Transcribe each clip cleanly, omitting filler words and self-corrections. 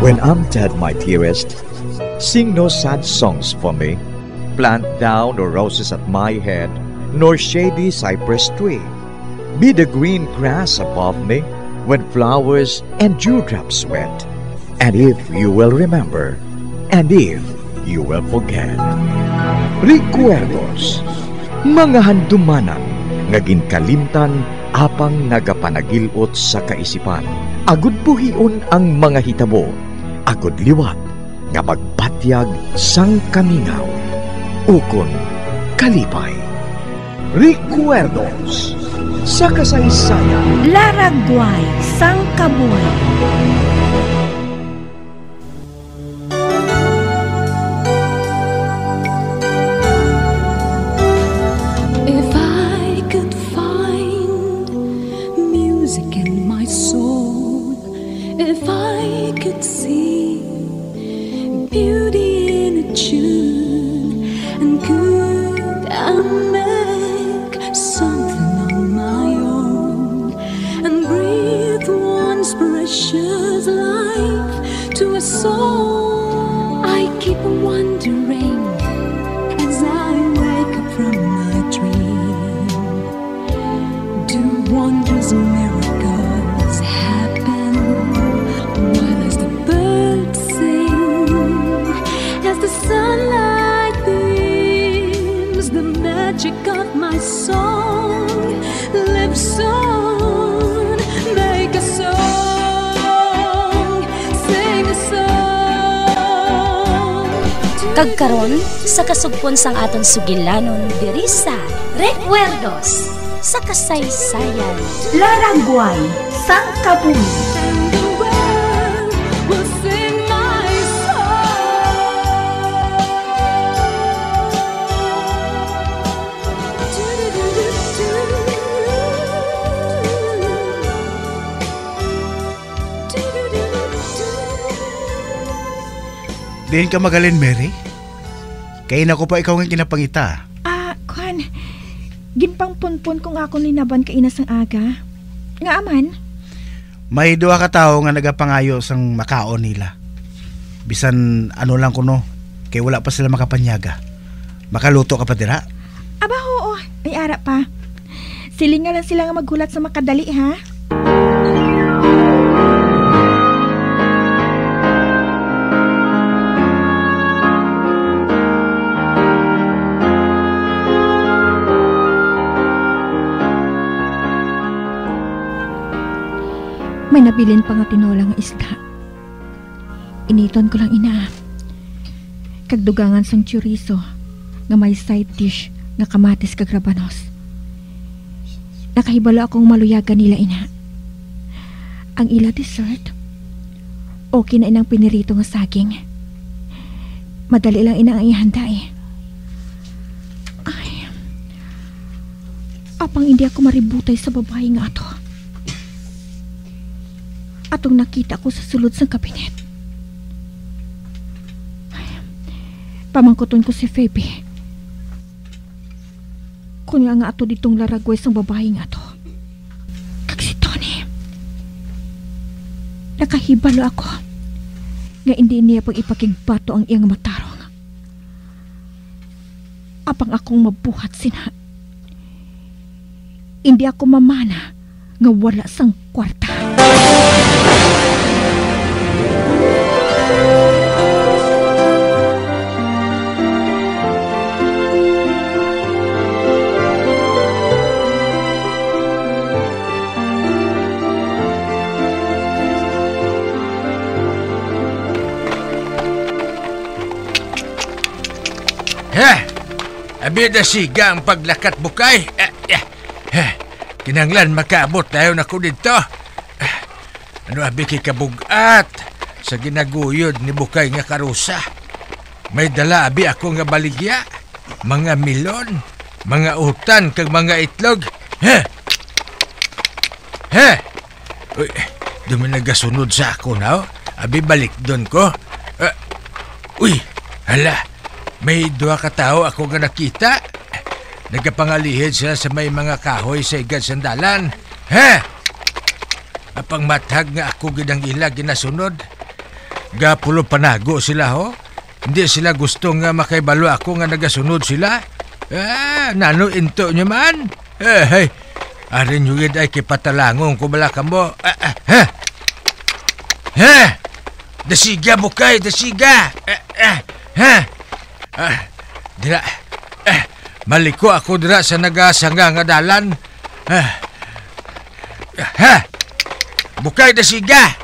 When I'm dead, my dearest, sing no sad songs for me. Plant down no roses at my head, nor shady cypress tree. Be the green grass above me when flowers and dewdrops wet. And if you will remember, and if you will forget. Recuerdos, mga handumanan, nga ginkalimtan apang nagapanagilot sa kaisipan. Agud buhion ang mga hitabo, agud liwat, nga magpatyag sang kamingaw. Ukon kalipay. Recuerdos sa kasaysayan. Laragway sang kabuhay. If I could find music in my soul, if I could see beauty in a tune, and could I make something on my own, and breathe once precious life to a soul, I keep wondering as I wake up from my dream, do wondrous miracles happen while as the birds sing, as the sunlight beams, the magic of my song lives on. Make a song, sing a song. Kagkaron sa kasugpon sang aton sugilanon diri sa Recuerdos sa kasaysayan. Laragway sang kabuhi. And the world will sing my Diin ka magalin, Mary? Kaya na ko pa ikaw ng kinapangita. Kwan, ginpangpunpun kung ako linaban kainas ang aga. Nga aman? May duha ka tao nga nagapangayo sang makaon nila. Bisan ano lang kuno, kay wala pa sila makapanyaga. Makaluto ka pa dira? Aba, oo. Ay ara pa. Silingan lang sila nga maghulat sa makadali, ha? May nabilin pa nga tinolang isda. Initon ko lang ina. Kagdugangan sang chorizo nga may side dish nga kamatis kag rabanos. Nakahibalo akong maluyagan nila ina. Ang ila dessert, okay na inang pinirito nga saging. Madali lang ina ang ihanda eh. Ay, apang hindi ako maributay sa babae nga ato. Atong nakita ko sa sulod sa kabinet. Ay, pamangkuton ko si Phoebe. Kunya nga ato ditong laragway sang babae nga to. Kag si Tony. Nakahibalo ako nga hindi niya pag ipakigbato ang iyang matarong. Apang akong mabuhat sina. Hindi ako mamana nga wala sang kwarta. Abida siga ang paglakat bukay. Kinanglan makaabot tayo na ko dito. Ano abi kay kabugat sa ginaguyod ni bukay nga karusa. May dala abi ako nga baligya, mga milon, mga utan kag mga itlog. Uy, dumi nagasunod sa ako na. Abi balik doon ko. Uy, hala. May duha ka tao ako nga nakita. Nagkapangalihid sila sa may mga kahoy sa igad sandalan. Apang matag nga ako gidang ila ginasunod. Gapulo panago sila ho. Hindi sila gusto nga makaibalo ako nga nagasunod sila. Nano into nyo man? Hey, arin yung ay kipatalangong kubala ka mo. Dasiga Bukay, dasiga. Dira, maliko ako dira sa nagasanga nga dalan. Bukay, dasiga.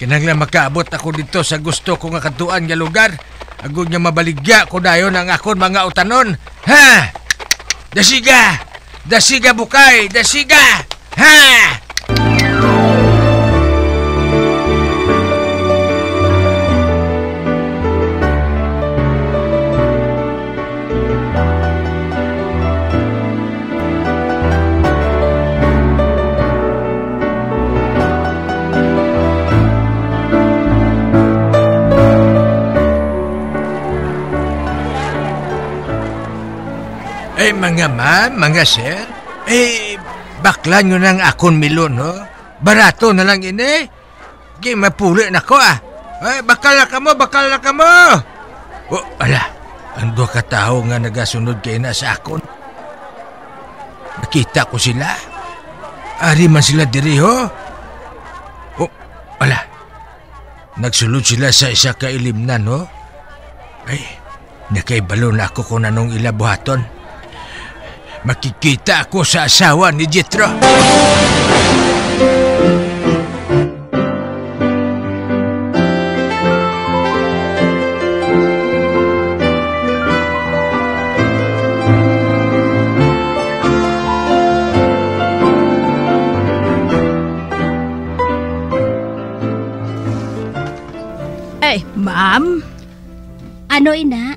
Kinanglan makaabot ako dito sa gusto ko nga katuan nga lugar. Agud nga mabaligya ko dayon ang akon mga utanon. Dasiga! Dasiga Bukay! Dasiga! Mga ma'am, mga sir, bakla nyo ng akon milon, ho? Barato na lang ini. Kaya mapuli na ko, bakal na ka mo. Ala, ang doon katao nga nagasunod kayo na sa akon. Nakita ko sila. Ari man sila diri, ho? Ala, nagsulod sila sa isa kailimnan, ho? Nakaibalo na ako kung anong ilabuhaton. Makikita ako sa asawa ni Jethro. Ma'am? Ano, ina?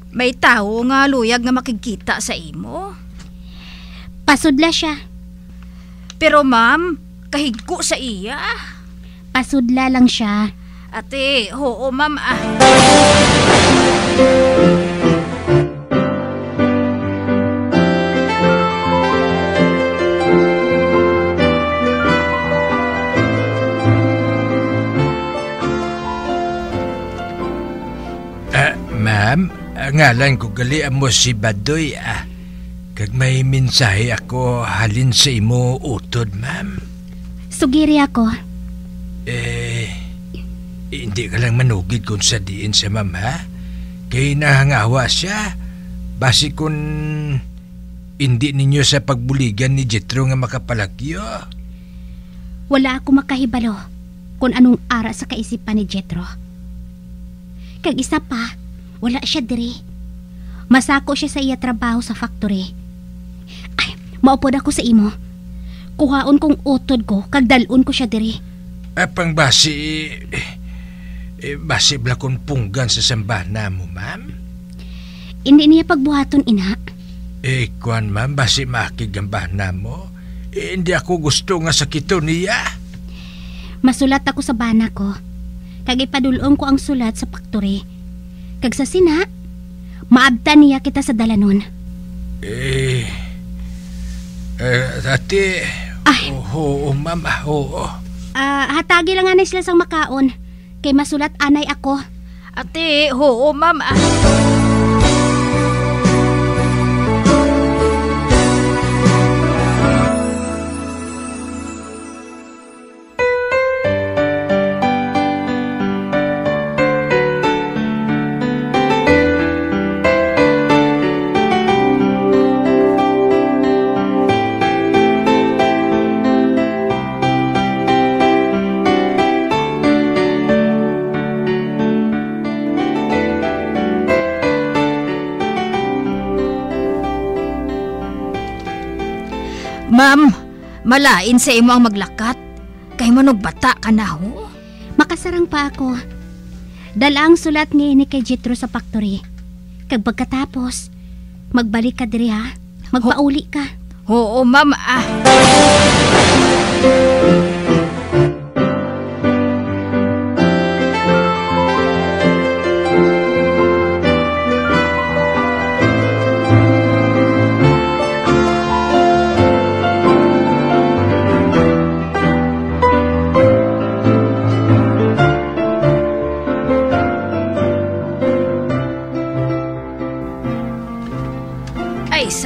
May tao nga luyag nga makikita sa imo. Pasudla siya. Pero ma'am, kahigko sa iya. Pasudla lang siya. Ate, oo ma'am Ma'am, ngalan ko gali mo si Badoy Kag may mensahe ako halin sa imo utod, ma'am. Sugiri ako. Hindi ka lang manugid kung sa diin sa ma'am, ha? Kaya nahangawa siya. Basi kung hindi ninyo sa pagbuligan ni Jethro nga makapalagyo. Wala ako makahibalo kung anong ara sa kaisipan ni Jethro. Kag isa pa, wala siya diri. Masako siya sa iya trabaho sa factory. Ay, maupod ako sa imo. Kuhaon kong utod ko, kag dalon ko siya diri. Apang basi bla kong punggan sa sambana mo, ma'am? Hindi niya pagbuhaton, ina. Kuan, ma'am, basi makig ang bana mo. Hindi ako gusto nga sakito niya. Masulat ako sa bana ko. Kag ipadulong ko ang sulat sa factory. Kag sa sina, maabtan niya kita sa dalanon. Ate, ay, oo, ma'am, oo. Hatagi lang nga sila sang makaon. Kay masulat anay ako. Ate, oo, ma'am. Ma'am, malain sa imo ang maglakat. Kay manog bata ka na ho. Makasarang pa ako. Dala ang sulat ni kay Jethro sa factory. Kag pagkatapos, magbalik ka diri ha. Magpauli ka. Oo, ma'am.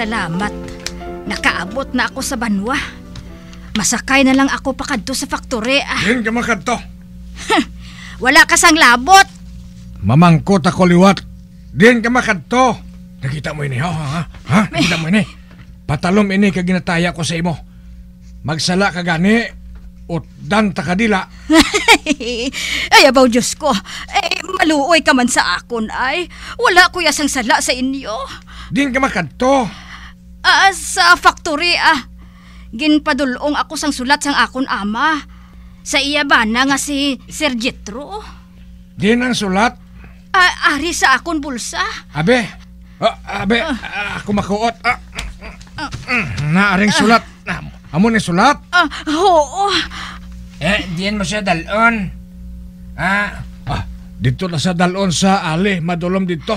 salamat. Nakaabot na ako sa banwa. Masakay na lang ako pakadto sa factory. Din ka makadto. Wala ka sang labot. Mamangkot ako liwat. Din ka makadto. Nakita mo ini, ha? Nakita mo ini? Patalom ini ka ginataya ko sa imo. Magsala ka gani, utdan ta kadila. Ay, abaw Diyos ko. Maluoy ka man sa akon ay. Wala ko yasang sala sa inyo. Din ka makadto. Sa factory ginpadulong ako sang sulat sang akon ama. Sa iya ba na nga si Sir Jethro? Din ang sulat. Ari sa akon bulsa. Abe, ako makuot. Naaring sulat. Amo ni sulat? Oo. Diyan mo siya dalon. Dito na sa dalon sa ali, madulom dito.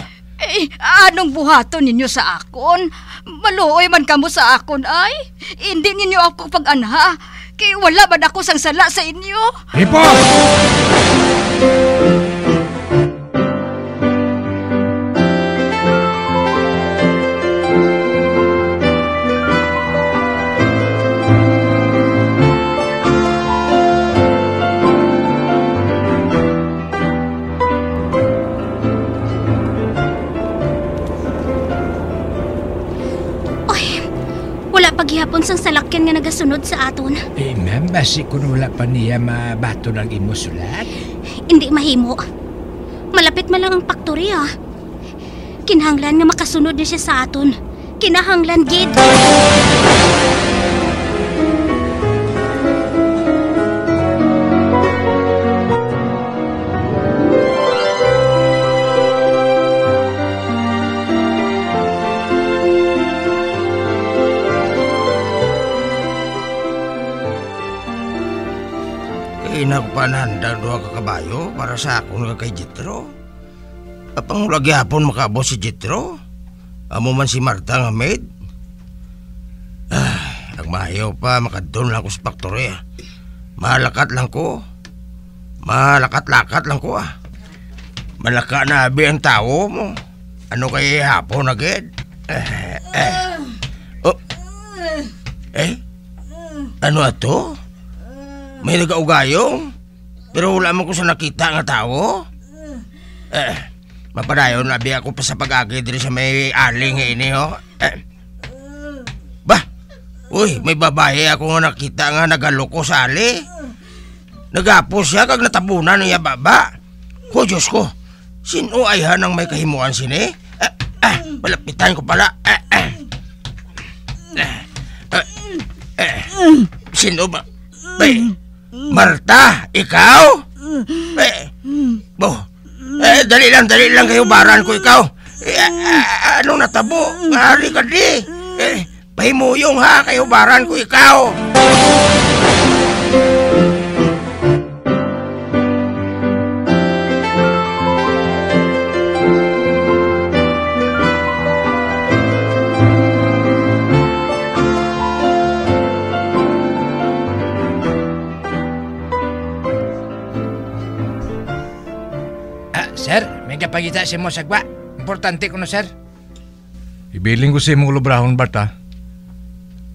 Anong buhaton ninyo sa akon? Maluoy man kamo sa akon ay. Hindi ninyo ako pag-anha. Kaya wala man ako sang sala sa inyo. Hipo! Paghihapon sang salakyan nga nagasunod sa aton. Ma'am, basi kung wala pa niya mabato ng imo sulat? Hindi mahimo. Malapit man lang ang factory Kinahanglan nga makasunod na siya sa aton. Kinahanglan, gid. Nagpanandang doha ka kabayo para sa akon nga kay Jethro. Apang lagi hapon makabos si Jethro. Amo man si Marta nga maid. Nagmahayaw pa makadton lang ko sa factory. Malakat lang ko. Malakat-lakat lang ko Malaka na abi ang tao mo. Ano kay hapon agad? Ano ato? May nag-augayong, pero wala mo ko sa nakita nga tao. Mapadayon, labi ako pa sa pag-agi diri sa may aling ini, may babae ako nga nakita nga nagaloko sa ali. Nagapos siya kag natabunan niya baba. Ko, Diyos ko, sino ay hanang may kahimuan sini? Malapitan ko pala. Sino ba? Marta, ikaw? Dali lang kayo baran ko ikaw. Anong natabo? Ngari ka di. Pahimuyong kayo baran ko ikaw. Sir, may kapagita si mo sagwa. Importante ko no, sir. Ibiling ko si mong lubrahon, Bart,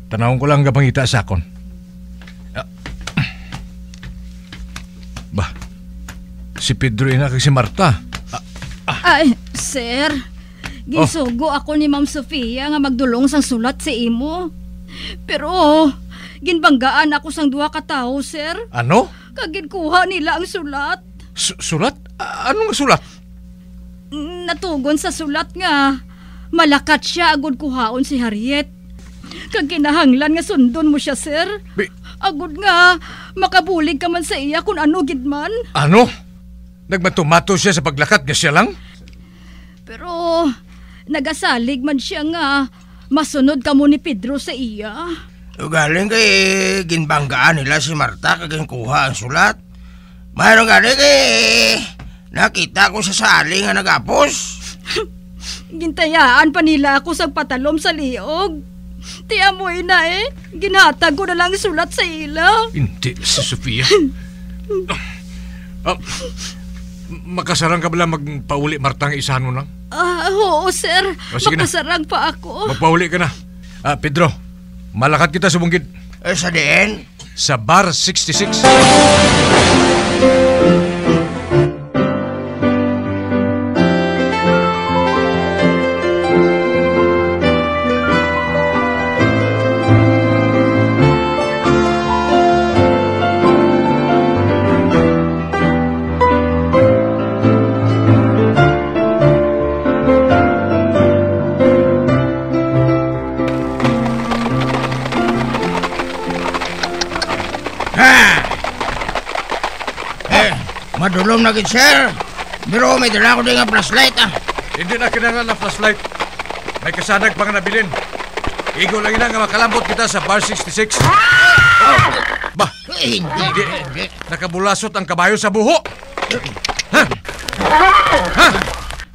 Tanawon ko lang kapangita sa akon. Si Pedro ina kag si Marta. Ay, sir. Gisugo ako ni Ma'am Sofia nga magdulong sang sulat sa imo. Pero, ginbanggaan ako sang duha ka tawo, sir. Ano? Kaginkuha nila ang sulat. Sulat? Anong sulat? Natugon sa sulat nga malakat siya agud kuhaon si Harriet. Kag kinahanglan nga sundon mo siya, sir. Agud nga makabulig ka man sa iya kung ano gid man. Ano? Nagmatumato siya sa paglakat nga siya lang? Pero nagasalig man siya nga masunod ka mo ni Pedro sa iya. Galing kay ginbanggaan nila si Marta kag kuha ang sulat. Mayroon galing nakita ko sa ali nga nagapos. Gintayaan pa nila ako sa patalom sa liog. Tiamoy na ginatag ko na lang sulat sa ila. Hindi, si Sofia. Makasarang ka bala magpauli Martang isahan mo lang? Oo, sir. Sige na. Makasarang pa ako. Magpauli ka na. Pedro, malakad kita sa bungkid. Sa diin? Sa Bar 66. Madulom na gid, sir. Pero may dala ko din nga flashlight, Hindi na kinahanglan na flashlight. May kasanag pa nga nabilin. Igo lang ina nga makalambot kita sa Bar 66. Bah, hindi. Nakabulasot ang kabayo sa buho.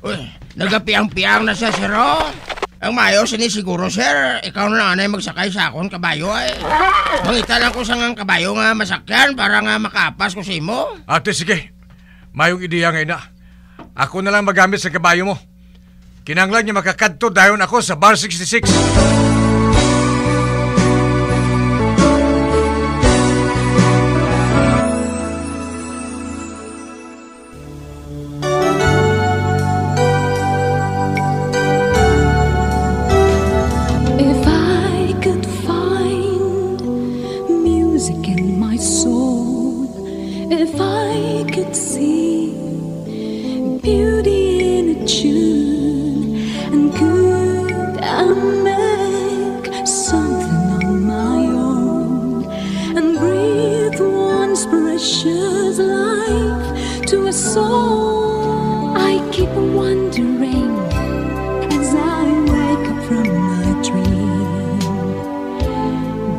Uy, nagapiang-piang na siya, sir. Ang mayo, siguro, sir. Ikaw na lang anay magsakay sa akong kabayo, Mangita lang ko sa nga kabayo nga masakyan para nga makapas ko sa imo. Ate, sige. Mayong ideya nga ina. Ako na lang magamit sa kabayo mo. Kinanglan niya makakadto dayon ako sa Bar 66. If I could find music in my soul, if I could see beauty in a tune, and could I make something on my own, and breathe once precious life to a soul, I keep wondering as I wake up from my dream,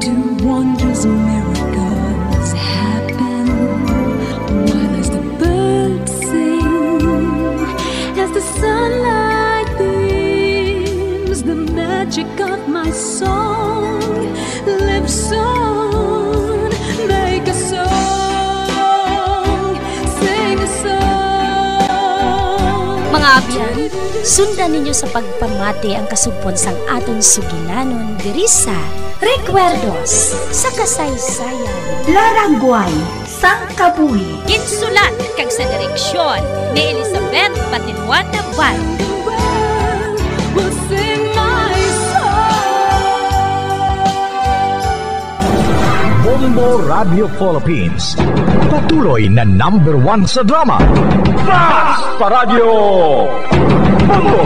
do wondrous miracles happen while as the birds sing, as the sunlight beams, the magic of my song lives on. Make a song, sing a song. Mga abyan, sundan ninyo sa pagpamati ang kasupon sang aton sugilanon diri sa Recuerdos sa Kasaysayan. Laragway sang kabuhi. Ginsulat kag sa direksyon ni Elizabeth Patinwan Naval. The world will sing my song. Bombo Radio Philippines. Patuloy na #1 sa drama. Basta Radio! Bombo!